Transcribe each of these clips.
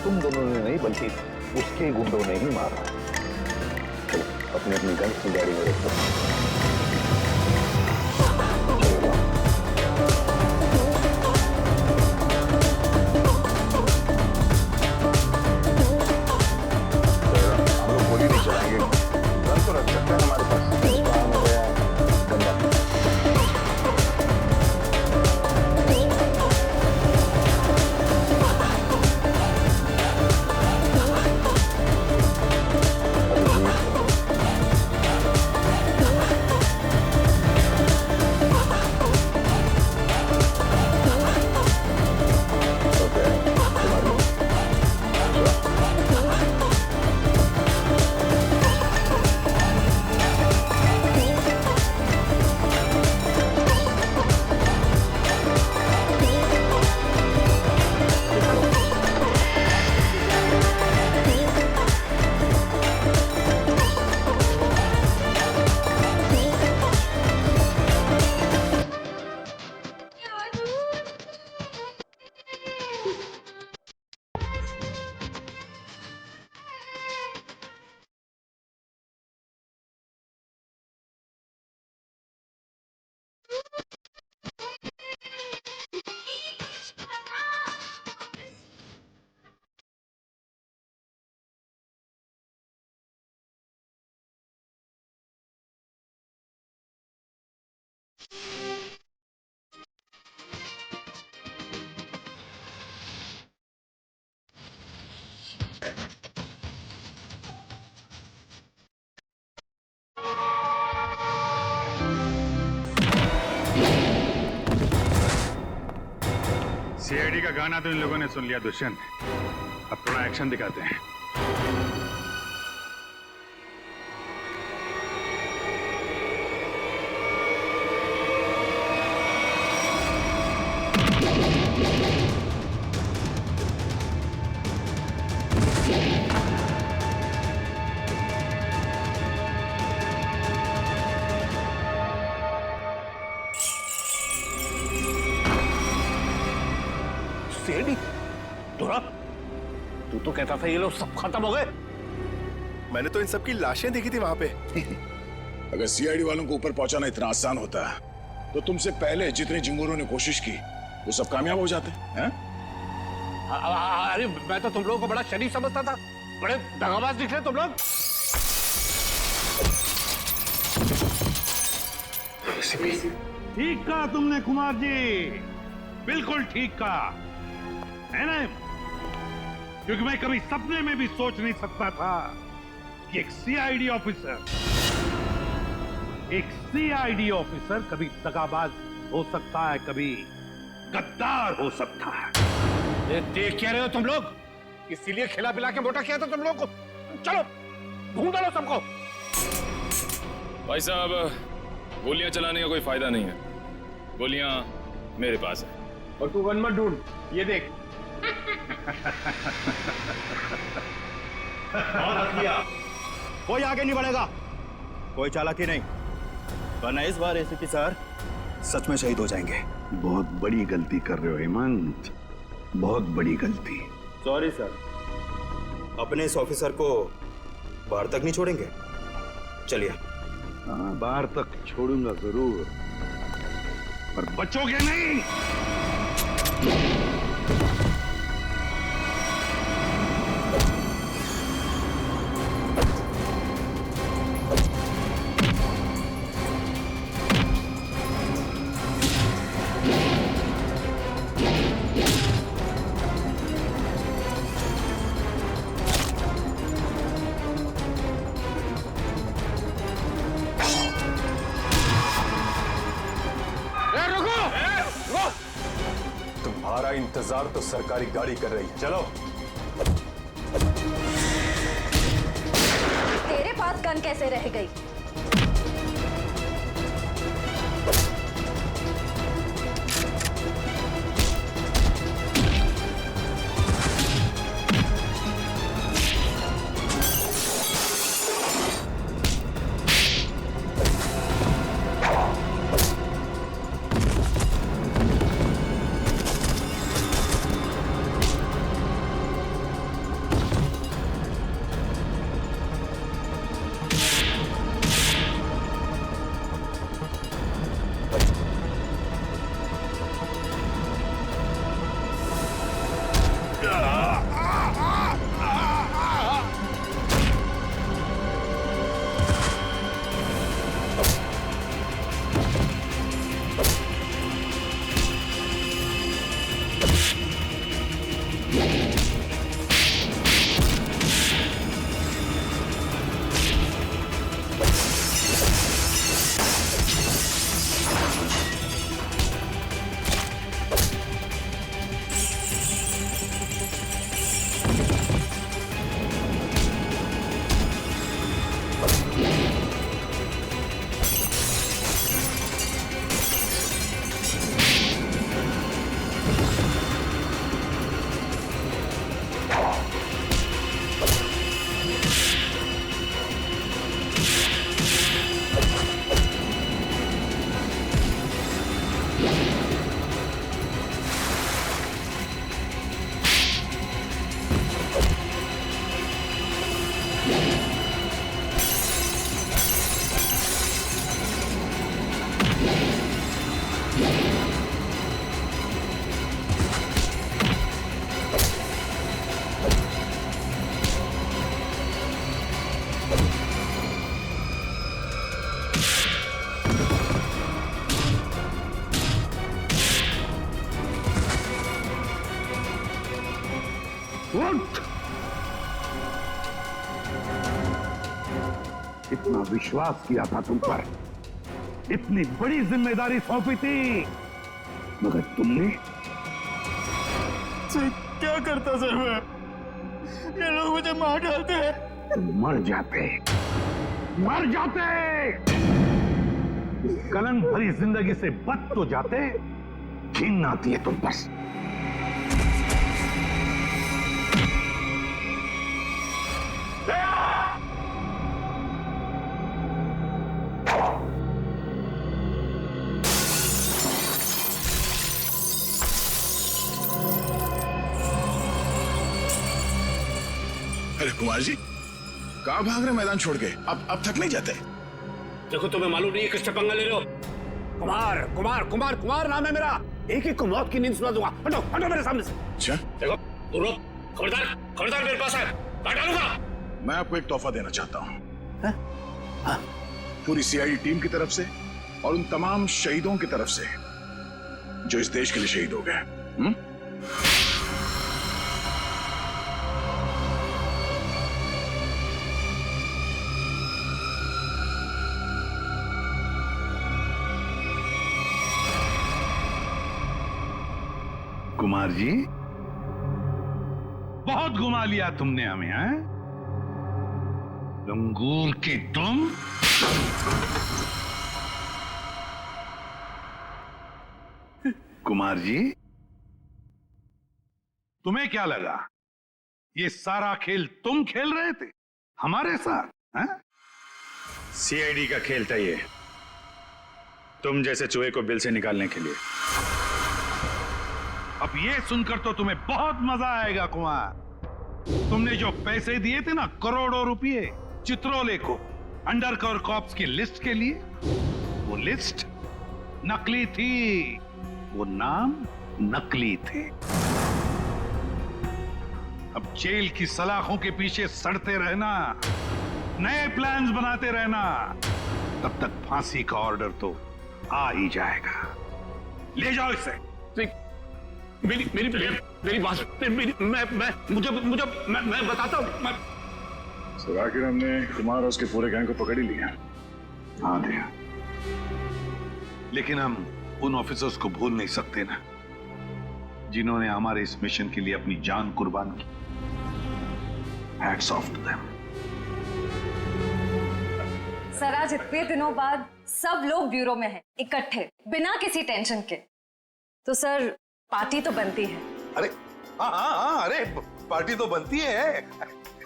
तुम दोनों ने नहीं बल्कि उसके गुंडों ने ही मारा। चलो अपनी अपनी गन की गाड़ी में रखो। सीआईडी का गाना तो इन लोगों ने सुन लिया दुष्यंत। अब थोड़ा एक्शन दिखाते हैं। तू तो कहता था ये लोग सब खत्म हो गए। मैंने तो इन सब की लाशें देखी थी वहां पे। अगर सीआईडी वालों को ऊपर पहुंचाना इतना आसान होता तो तुमसे पहले जितने जिंगूरों ने कोशिश की वो सब कामयाब हो जाते हैं। अरे मैं तो तुम लोगों को बड़ा शरीफ समझता था, बड़े दगाबाज दिख रहे तुम लोग। ठीक कहा तुमने कुमार जी, बिल्कुल ठीक कहा है ना, क्योंकि मैं कभी सपने में भी सोच नहीं सकता था कि एक सीआईडी ऑफिसर कभी दगाबाज हो सकता है, कभी गद्दार हो सकता है। ये देख क्या रहे हो तुम लोग? इसीलिए खिला पिला के मोटा किया था तुम लोग को। चलो ढूंढ लो सबको। भाई साहब, गोलियां चलाने का कोई फायदा नहीं है, गोलियां मेरे पास है। और तू गन मत ढूंढ, ये देख। कोई आगे नहीं बढ़ेगा, कोई चालाकी नहीं, वरना इस बार एसीपी सर सच में शहीद हो जाएंगे। बहुत बड़ी गलती कर रहे हो हेमंत, बहुत बड़ी गलती। सॉरी सर, अपने इस ऑफिसर को बाहर तक नहीं छोड़ेंगे। चलिए। हाँ, बाहर तक छोड़ूंगा जरूर, पर बचोगे नहीं। तुम्हारा इंतजार तो सरकारी गाड़ी कर रही है, चलो। तेरे पास गन कैसे रह गई? उठ! इतना विश्वास किया था तुम पर, इतनी बड़ी जिम्मेदारी सौंपी थी, मगर तुमने क्या करता सर मैं? ये लोग मुझे मार डालते हैं। तुम मर जाते, मर जाते। इस कलंक भरी जिंदगी से बच तो जाते, घिन आती है तुम पर। अरे कुमार जी, कहाँ भाग रहे मैदान छोड़ के? अब थक नहीं जाते? देखो, तुम्हें मालूम नहीं है किससे पंगा ले रहे हो? कुमार कुमार कुमार कुमार नाम है मेरा। एक एक को मौत की नींद सुना दूंगा। हटो हटो मेरे सामने से। अच्छा, देखो तुम लोग खबरदार खबरदार, मेरे पास है, काट डालूंगा। मैं आपको एक तोहफा देना चाहता हूँ, पूरी सीआईडी टीम की तरफ से और उन तमाम शहीदों की तरफ से जो इस देश के लिए शहीद हो गए। कुमार जी, बहुत घुमा लिया तुमने हमें, हैं? लंगूर की तुम। कुमार जी, तुम्हें क्या लगा ये सारा खेल तुम खेल रहे थे हमारे साथ, हैं? सीआईडी का खेल था ये, तुम जैसे चूहे को बिल से निकालने के लिए। अब ये सुनकर तो तुम्हें बहुत मजा आएगा कुमार। तुमने जो पैसे दिए थे ना, करोड़ों रुपए चित्रोले को अंडरकवर कॉप्स की लिस्ट के लिए, वो लिस्ट नकली थी, वो नाम नकली थे। अब जेल की सलाखों के पीछे सड़ते रहना, नए प्लान्स बनाते रहना, तब तक फांसी का ऑर्डर तो आ ही जाएगा। ले जाओ इसे। मेरी मेरी मेरी बात, मैं बताता हूँ। सर, आखिर हमने कुमार और उसके पूरे गैंग को पकड़ ही लिया। हाँ दिया, लेकिन हम उन ऑफिसर्स को भूल नहीं सकते ना, जिन्होंने हमारे इस मिशन के लिए अपनी जान कुर्बान की। Hats off to them. Sir, आज इतने दिनों बाद सब लोग ब्यूरो में हैं, इकट्ठे, बिना किसी टेंशन के। तो सर, पार्टी तो बनती है। अरे हाँ, अरे पार्टी तो बनती है,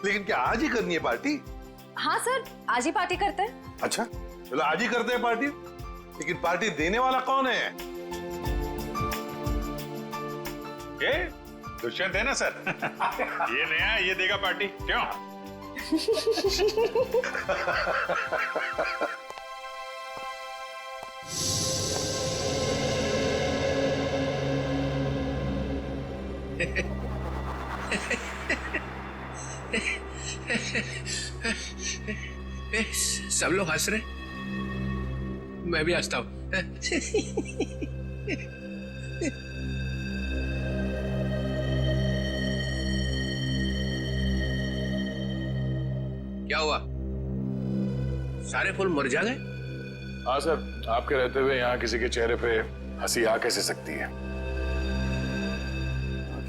लेकिन क्या आज ही करनी है पार्टी? हाँ सर, आज ही पार्टी करते हैं। अच्छा, चलो आज ही करते हैं पार्टी, लेकिन पार्टी देने वाला कौन है? ये दुष्यंत है ना सर? ये नया है, ये देगा पार्टी, क्यों? सब लोग हंस रहे, मैं भी हंसता हूं। क्या हुआ? सारे फूल मुरझा गए? हाँ सर, आपके रहते हुए यहाँ किसी के चेहरे पे हंसी आ कैसे सकती है?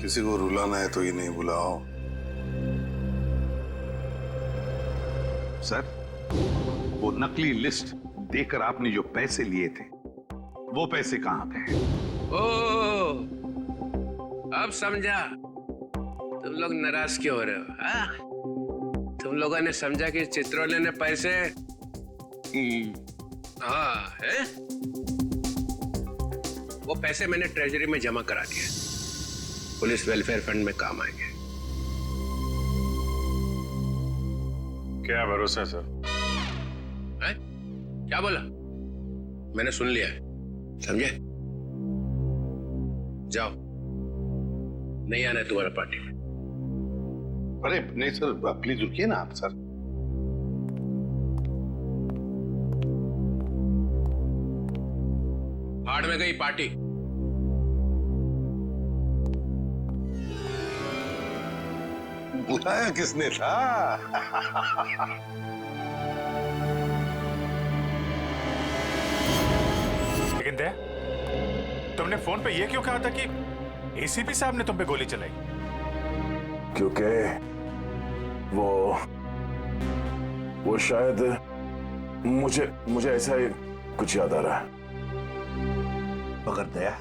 किसी को रुलाना है तो ये नहीं बुलाओ। सर, वो नकली लिस्ट देकर आपने जो पैसे लिए थे, वो पैसे कहां गए? ओ, अब समझा तुम लोग नाराज क्यों हो रहे हो? हाँ, तुम लोगों ने समझा कि चित्रोले ने पैसे हाँ है, वो पैसे मैंने ट्रेजरी में जमा करा दिए, पुलिस वेलफेयर फंड में काम आएंगे। क्या भरोसा सर? है? क्या बोला? मैंने सुन लिया है, समझे? जाओ, नहीं आना है तुम्हारा पार्टी में। अरे नहीं सर, प्लीज रुकिए ना आप सर। हाड़ में गई पार्टी। बुलाया किसने था? लेकिन दया, तुमने फोन पे ये क्यों कहा था कि एसीपी साहब ने तुम पे गोली चलाई? क्योंकि वो शायद मुझे ऐसा ही कुछ याद आ रहा है। मगर दया,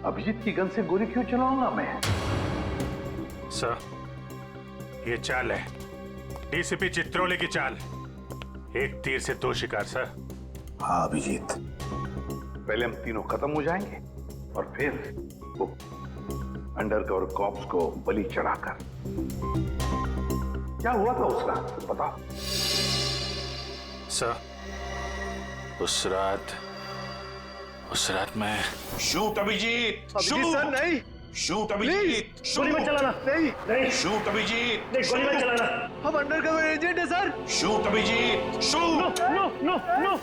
अभिजीत की गन से गोली क्यों चलाऊंगा मैं? सर, ये चाल है डीसीपी चित्रोले की चाल। एक तीर से दो शिकार सर। हाँ अभिजीत, पहले हम तीनों खत्म हो जाएंगे और फिर वो अंडरकवर कॉप्स को बलि चढ़ाकर। क्या हुआ था उस रात बताओ? सर, उस रात मैं शूट अभिजीत, अभिजीत सर नहीं, शूट अभिजीत, गोली मत चलाना। नहीं नहीं शूट अभिजीत, नहीं, गोली मत चलाना। हम अंडरकवर एजेंट है sir. Shoot Abhijeet, shoot. No no no.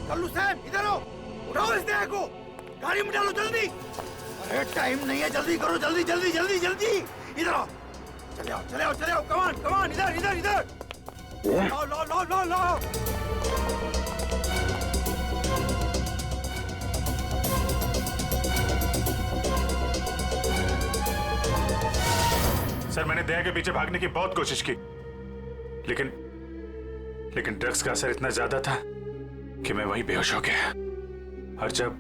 Kallu Sahab इधर आओ, उठाओ इस देह को, गाड़ी में डालो जल्दी। अरे टाइम नहीं है, जल्दी करो, जल्दी जल्दी जल्दी जल्दी। इधर आओ, चले आओ चले आओ चले आओ, कमान कमान, इधर इधर इधर। लो लो लो लो लो। सर, मैंने दया के पीछे भागने की बहुत कोशिश की, लेकिन ड्रग्स का असर इतना ज्यादा था कि मैं वहीं बेहोश हो गया। और जब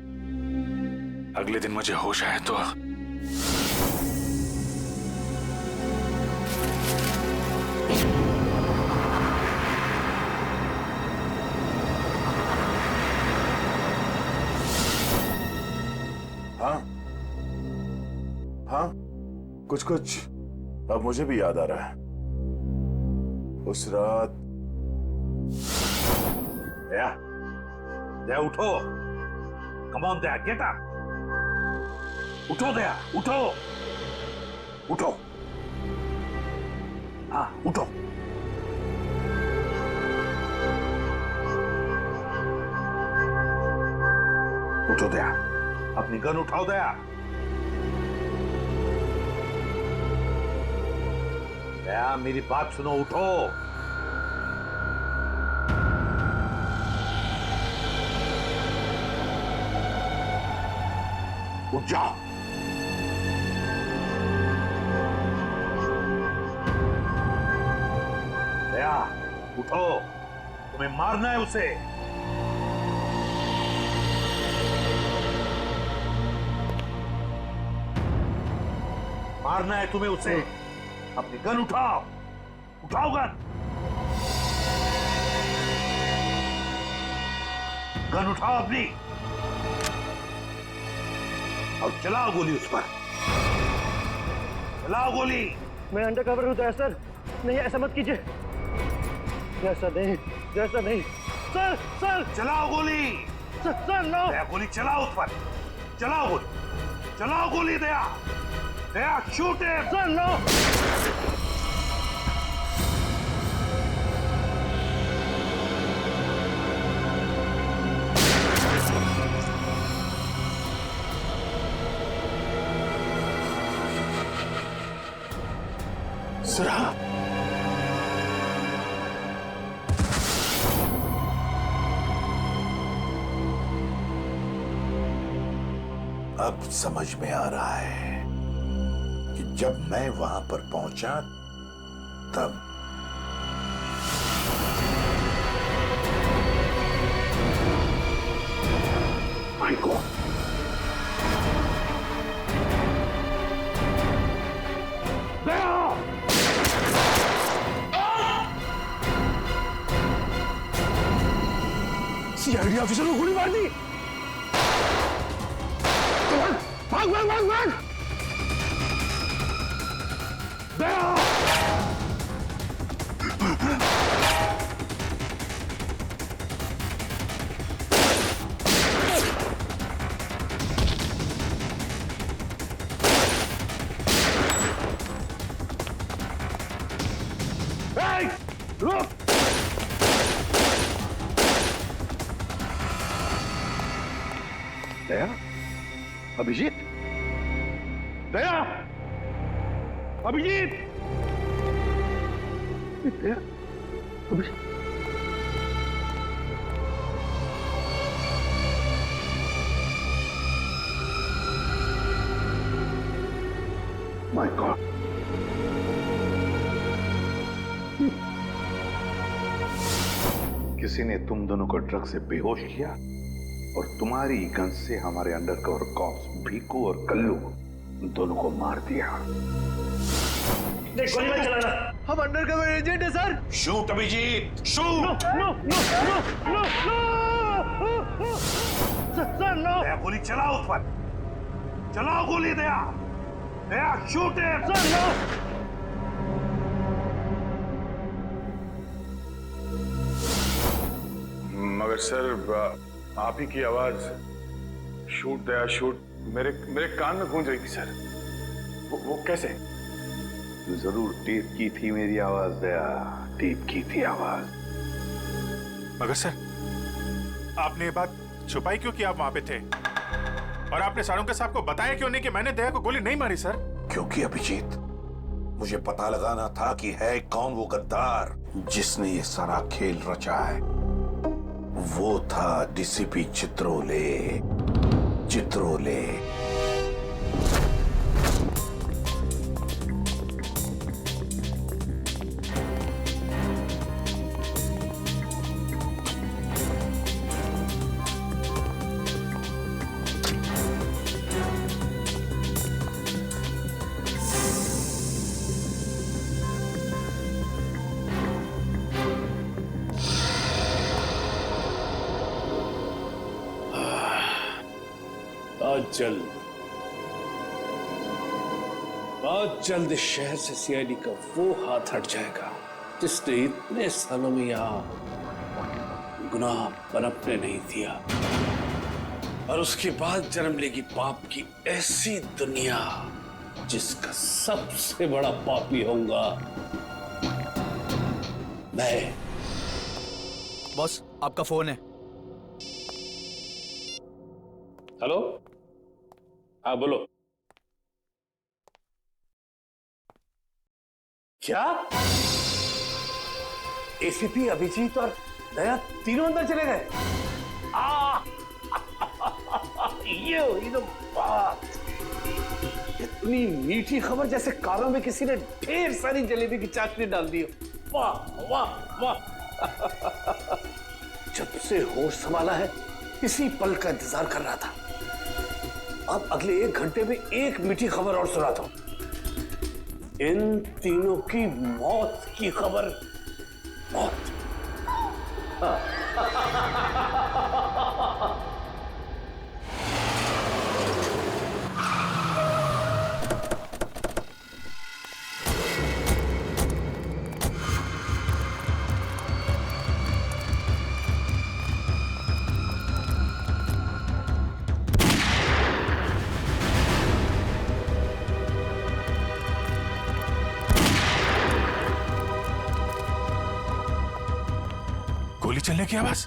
अगले दिन मुझे होश आया तो हाँ, कुछ अब मुझे भी याद आ रहा है। उस रात दया उठो, come on Daya, get up. उठो दया, उठो उठो, हाँ उठो। उठो दया, अपनी गन उठाओ दया। दया मेरी बात सुनो, उठो। उठ जाओ। दया उठो, तुम्हें मारना है उसे। मारना है तुम्हें उसे। अपनी गन उठाओ, उठाओ गन। गन उठाओ अपनी और चलाओ गोली उस पर। चलाओ गोली। मैं अंडरकवर हूँ दया सर, नहीं ऐसा मत कीजिए। जैसा नहीं, जैसा नहीं सर। सर चलाओ गोली। Sir no. दया गोली चलाओ उस पर, चलाओ गोली, चलाओ गोली। दया, दया शूट है। Sir no. सरा, अब समझ में आ रहा है कि जब मैं वहां पर पहुंचा तब माय गॉड, सिक्योरिटी ऑफिसर को गोली मार दी। भाग भाग भाग भाग। दया रुक। दया, अभिजीत, दया, अभिजीत, दया, अभिजीत। माय गॉड, किसी ने तुम दोनों को ड्रग से बेहोश किया और तुम्हारी गन से हमारे अंडरकवर कॉप्स भीकू और कल्लू दोनों को मार दिया। गोली मत चलाना, हम अंडरकवर एजेंट है sir. Shoot Abhijeet, shoot. No no no no no sir, no. Daya गोली चलाओ उस पर, चलाओ गोली। दया, दया शूट है सर, नो। मगर सर आप ही की आवाज शूट दया शूट मेरे कान में गूंज रही थी सर। वो कैसे? जरूर टेप की थी मेरी आवाज दया, टेप की थी आवाज। मगर सर आपने ये बात छुपाई क्यों कि आप वहां पे थे? और आपने सारंग साहब को बताया क्यों नहीं कि मैंने दया को गोली नहीं मारी सर? क्योंकि अभिजीत, मुझे पता लगाना था कि है कौन वो गद्दार जिसने ये सारा खेल रचा है। वो था डीसीपी चित्रोले। चित्रोले बहुत जल्द इस शहर से सीआईडी का वो हाथ हट जाएगा जिसने इतने सालों में यहाँ गुनाह पनपने नहीं दिया। और उसके बाद जन्म लेगी पाप की ऐसी दुनिया जिसका सबसे बड़ा पापी होऊंगा मैं। बॉस, आपका फोन है। हेलो, हाँ बोलो। क्या एसीपी अभिजीत और दया तीनों अंदर चले गए? ये हुई तो बात। इतनी मीठी खबर जैसे कारों में किसी ने ढेर सारी जलेबी की चाशनी डाल दी। वाह वाह वाह। जब से होश संभाला है इसी पल का इंतजार कर रहा था। अब अगले 1 घंटे में एक मीठी खबर और सुनाता हूं। इन तीनों की मौत की खबर। मौत। गोली चलने की आवाज।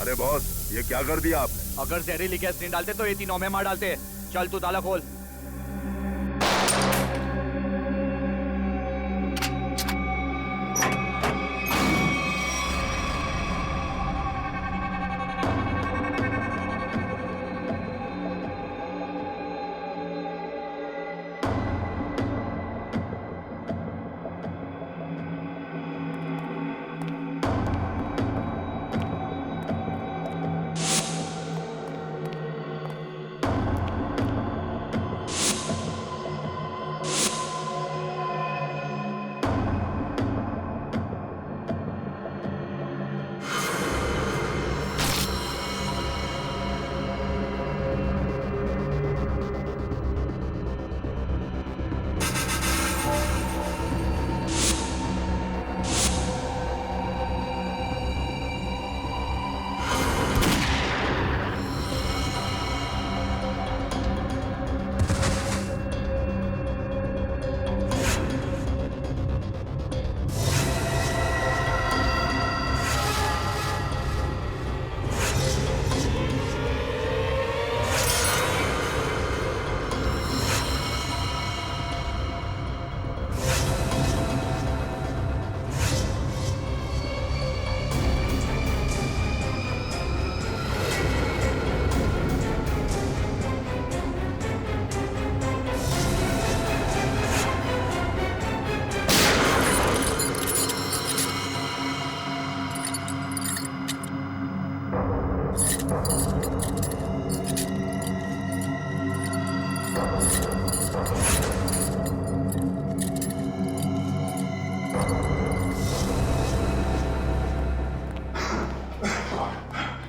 अरे बॉस, ये क्या कर दिया आपने? अगर जहरीली गैस नहीं डालते तो ये तीनों में मार डालते। चल तू ताला खोल।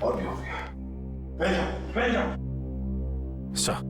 और भी हो गया। सर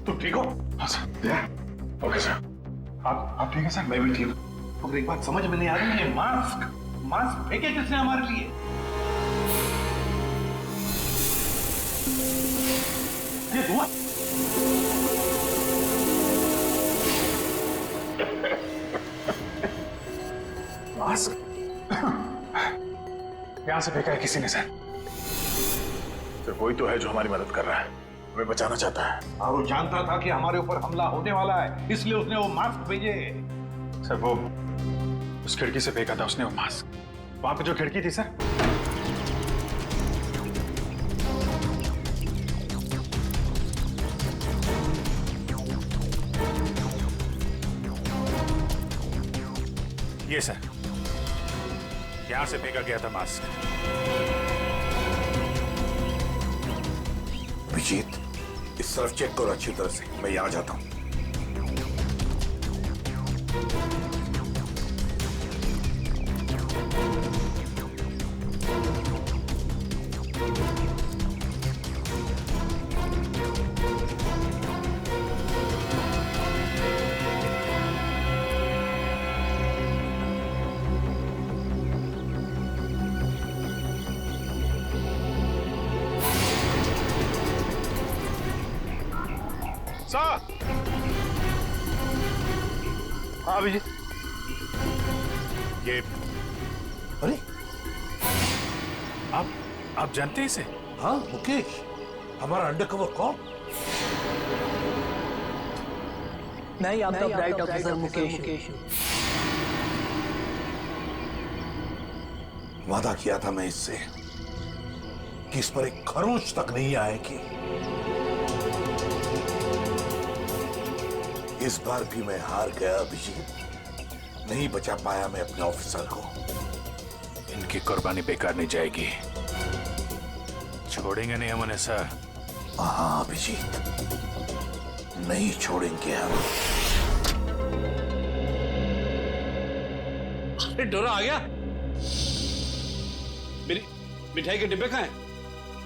तुम ठीक हो? हाँ सर। Okay sir. आप ठीक है सर? मैं भी ठीक हूँ। तो एक बात समझ में नहीं आ रही है, मास्क फेंके किसने हमारे लिए? ये धुआं मास्क यहां से फेंका है किसी ने सर। तो कोई तो है जो हमारी मदद कर रहा है, हमें बचाना चाहता है। और वो जानता था कि हमारे ऊपर हमला होने वाला है, इसलिए उसने वो मास्क भेजे। सर वो उस खिड़की से फेंका था उसने वो मास्क, वहां पे जो खिड़की थी सर। ये सर, यहां से फेंका गया था मास्क। अभिजीत, इस तरफ चेक करो अच्छी तरह से, मैं यहां जाता हूं। हाँ अभिजीत, ये अरे आप जानते हैं इसे? हाँ मुकेश, हमारा अंडरकवर कौन? मैं ही आपका ब्राइट ऑफिसर मुकेश। वादा किया था मैं इससे कि इस पर एक खरोंच तक नहीं आएगी। इस बार भी मैं हार गया अभिजीत, नहीं बचा पाया मैं अपने ऑफिसर को। इनकी कुर्बानी बेकार नहीं जाएगी, छोड़ेंगे नहीं हम उन्हें सर। हाँ अभिजीत, नहीं छोड़ेंगे हम। अरे डोरा आ गया। मेरी मिठाई के डिब्बे कहाँ हैं?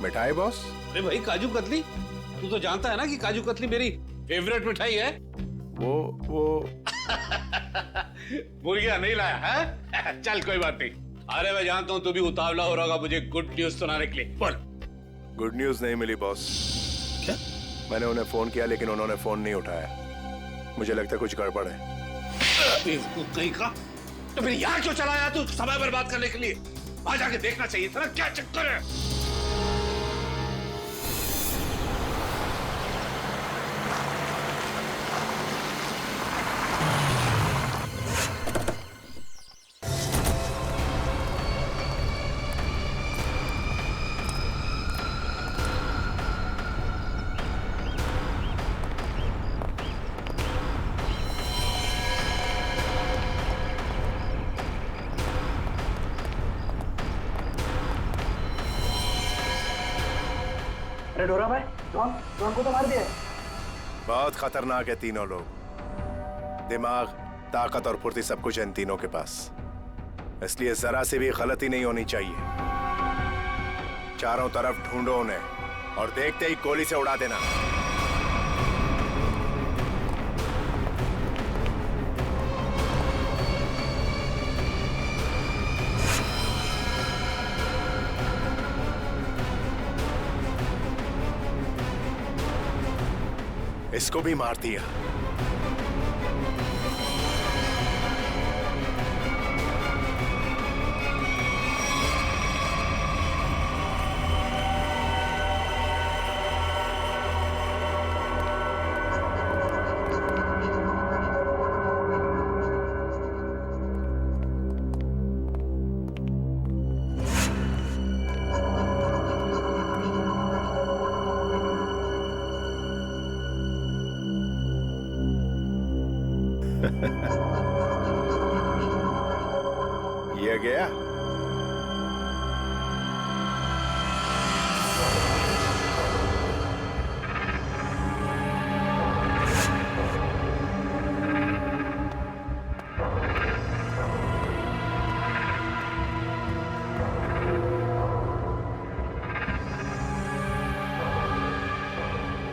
मिठाई बॉस? अरे भाई काजू कतली, तू तो जानता है ना कि काजू कतली मेरी फेवरेट मिठाई है। वो भूल गया, नहीं लाया है? चल कोई बात नहीं। अरे मैं जानता हूँ तू भी उतावला हो रहा होगा मुझे गुड न्यूज सुनाने के लिए। बोल। गुड न्यूज नहीं मिली बॉस। क्या? मैंने उन्हें फोन किया लेकिन उन्होंने फोन नहीं उठाया। मुझे लगता है कुछ गड़बड़ है। बेवकूफ कहीं का, तो फिर यहाँ क्यों चला आया तू समय बर्बाद करने के लिए? वहां जाके देखना चाहिए था ना क्या चक्कर है। अरे डोरा भाई, ड्रोन को तो मार दिया। बहुत खतरनाक है तीनों लोग। दिमाग, ताकत और फुर्ती सब कुछ है इन तीनों के पास, इसलिए जरा से भी गलती नहीं होनी चाहिए। चारों तरफ ढूंढो उन्हें और देखते ही गोली से उड़ा देना। इसको भी मार दिया। ये गया।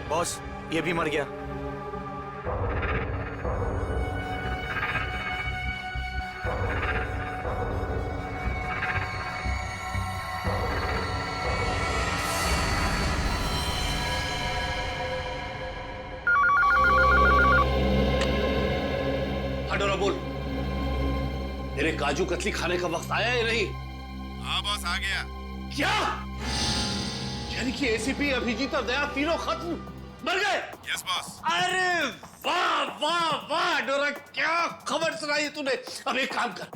बॉस, ये भी मर गया। डोरा बोल, तेरे काजू कतली खाने का वक्त आया या नहीं? हाँ बॉस, आ गया। क्या? यानी कि एसीपी, अभिजीत और दया तीनों खत्म मर गए? Yes boss. अरे वाह वाह वाह डोरा, क्या खबर सुनाई है तूने। अब एक काम कर,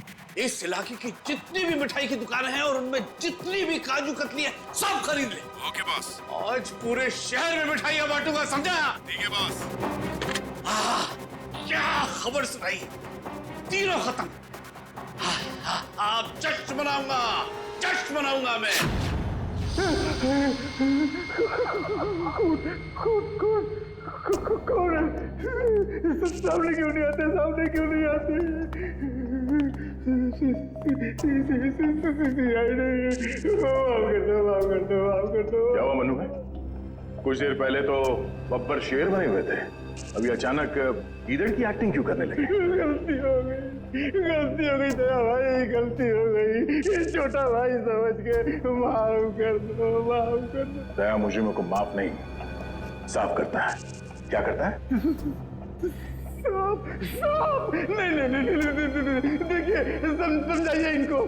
इस इलाके की जितनी भी मिठाई की दुकानें हैं और उनमें जितनी भी काजू कतली है सब खरीद ले। Okay boss. आज पूरे शहर में मिठाइयां बांटूंगा, समझा? ठीक है बॉस। क्या खबर सुनाई, तीनों खत्म। आप जश्न मनाऊंगा, जश्न मनाऊंगा मैं। कौन है? सामने क्यों नहीं आते? सामने क्यों नहीं आते? क्या हुआ मनु भाई? कुछ देर पहले तो बब्बर शेर बने हुए थे, अभी अचानक गीदड़ की एक्टिंग क्यों करने लगे? गलती हो गई दया भाई, गलती हो गई। छोटा भाई समझ के माफ कर दो, माफ कर दो। दया मुजरिमों को माफ नहीं, साफ करता है। क्या करता है? नहीं, देखिए समझाइए इनको,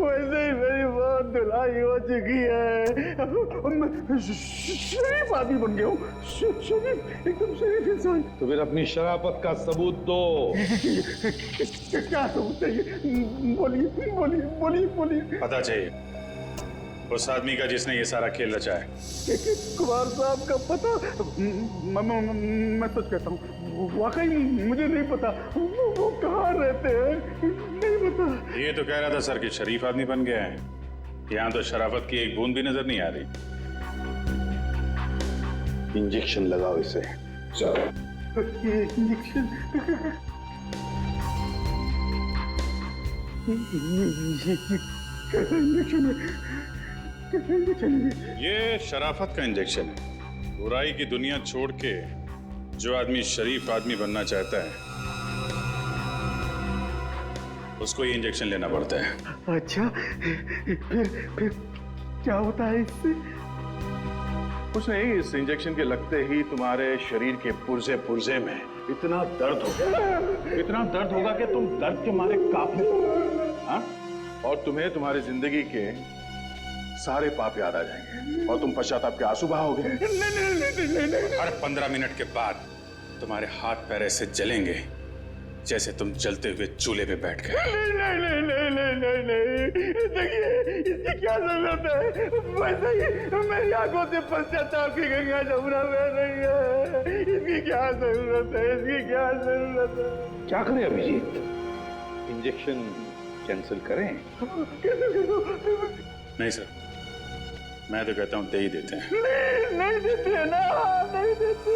वैसे ही मेरी बहुत धुलाई हो चुकी है। मैं शरीफ आदमी बन गया हूँ, शरीफ, एकदम शरीफ इंसान। तो फिर अपनी शराफत का सबूत दो। क्या सबूत चाहिए? बोलिए। पता चाहिए उस आदमी का जिसने ये सारा खेल रचा है। कुमार साहब का पता? मैं सच कहता हूँ, वाकई मुझे नहीं पता। वो कहाँ रहते हैं, नहीं पता। ये तो कह रहा था सर कि शरीफ आदमी बन गया है। यहाँ तो शराफत की एक बूंद भी नजर नहीं आ रही। इंजेक्शन लगाओ इसे। चलो। ये शराफत का इंजेक्शन है। बुराई की दुनिया छोड़ के जो आदमी शरीफ आदमी बनना चाहता है उसको ये इंजेक्शन लेना पड़ता है। अच्छा, फिर क्या होता है इससे? कुछ नहीं, इस इंजेक्शन के लगते ही तुम्हारे शरीर के पुर्जे पुर्जे में इतना दर्द होगा कि तुम दर्द के मारे कांपने लगोगे। हाँ? और तुम्हें तुम्हारी जिंदगी के सारे पाप याद आ जाएंगे और तुम पश्चाताप के आंसू बहाओगे। हर 15 मिनट के बाद तुम्हारे हाथ पैर ऐसे जलेंगे जैसे तुम जलते हुए चूल्हे पे बैठ गए। नहीं, देखिए इसकी क्या जरूरत है? वैसे ही मेरी आंखों से पश्चाताप की गंगा जमुना बह रही है। इसकी क्या जरूरत है? क्या करें अभिजीत? इंजेक्शन कैंसिल करें? नहीं सर, मैं तो कहता हूँ दे ही देते हैं। नहीं देते ना, नहीं देते।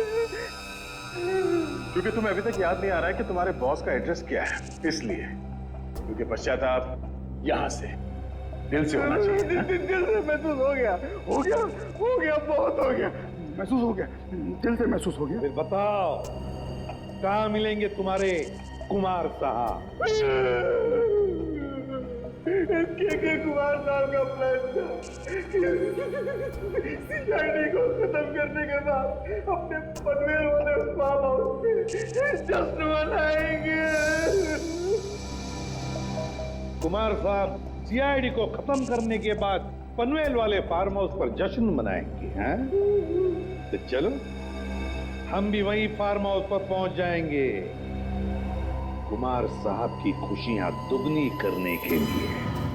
क्योंकि तुम्हें अभी तक याद नहीं आ रहा है कि तुम्हारे बॉस का एड्रेस क्या है, इसलिए। क्योंकि पश्चाताप यहाँ से दिल से होना चाहिए। दिल से महसूस हो गया, बहुत हो गया, महसूस हो गया, दिल से महसूस हो गया। फिर बताओ कहाँ मिलेंगे तुम्हारे कुमार साहब? के कुमार साहब का प्लान था सीआईडी को खत्म करने के बाद अपने पनवेल वाले फार्म हाउस पे जश्न मनाएंगे। कुमार साहब सीआईडी को खत्म करने के बाद पनवेल वाले फार्म हाउस पर जश्न मनाएंगे, हैं? तो चलो हम भी वही फार्म हाउस पर पहुंच जाएंगे कुमार साहब की खुशियां दुगनी करने के लिए।